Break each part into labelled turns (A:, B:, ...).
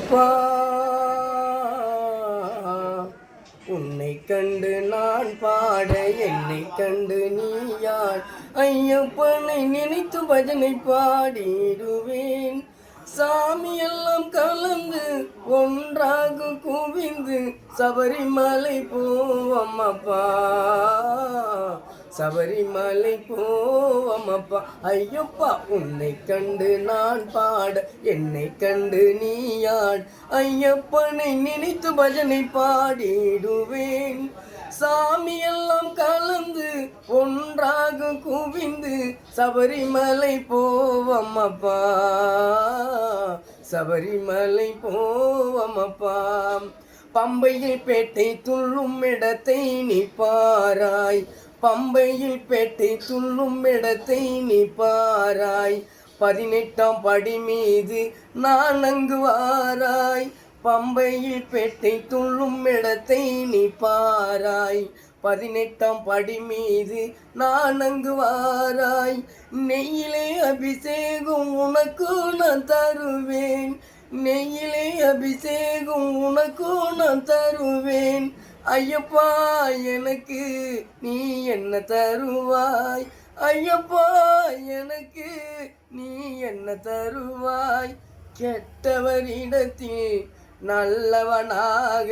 A: ஐயப்பா உன்னை கண்டு நான் பாட என்னை கண்டு நீயாள். ஐயப்பனை நினைத்து பஜனை பாடிடுவேன். சாமி எல்லாம் கலந்து ஒன்றாக குவிந்து சபரிமலை போவம்மப்பா, சபரிமலை போவமப்பா. ஐயப்பா உன்னை கண்டு நான் பாட என்னை கண்டு நீயாள். ஐயப்பனை நினைத்து பஜனை பாடிடுவேன். சாமி எல்லாம் கலந்து ஒன்றாக குவிந்து சபரிமலை போவமப்பா, சபரிமலை போவமப்பா. பம்பையில் பேட்டை துள்ளும் இடத்தை நீ பாராய், பம்பையில் பேட்டை துள்ளும் இடத்தை நீ பாராய். 18ஆம் படி மீது நான் அங்கு வாராய். பம்பையில் பேட்டை துள்ளும் இடத்தை நீ பாராய். 18ஆம் படி மீது நான் அங்கு வாராய். நெய்யிலே அபிஷேகம் உனக்கு நான் தருவேன், நெய்யிலே அபிஷேகம் உனக்கு நான் தருவேன். ஐயப்பா எனக்கு நீ என்ன தருவாய், ஐயப்பா எனக்கு நீ என்ன தருவாய். கெட்டவரிடத்தில் நல்லவனாக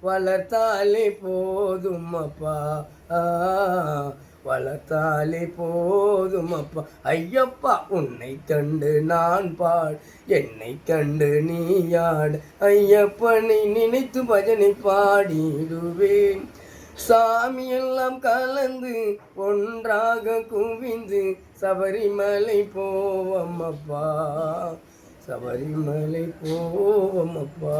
A: வளர்த்தாலே போதும் அப்பா, வளர்த்தாலே போதும் அப்பா. ஐயப்பா உன்னை கண்டு நான் பாடு என்னை கண்டு நீயாடு. ஐயப்பனை நினைத்து பஜனை பாடிடுவேன். சாமி எல்லாம் கலந்து ஒன்றாக குவிந்து சபரிமலை போவம்மப்பா, சபரிமலை போவம்மப்பா.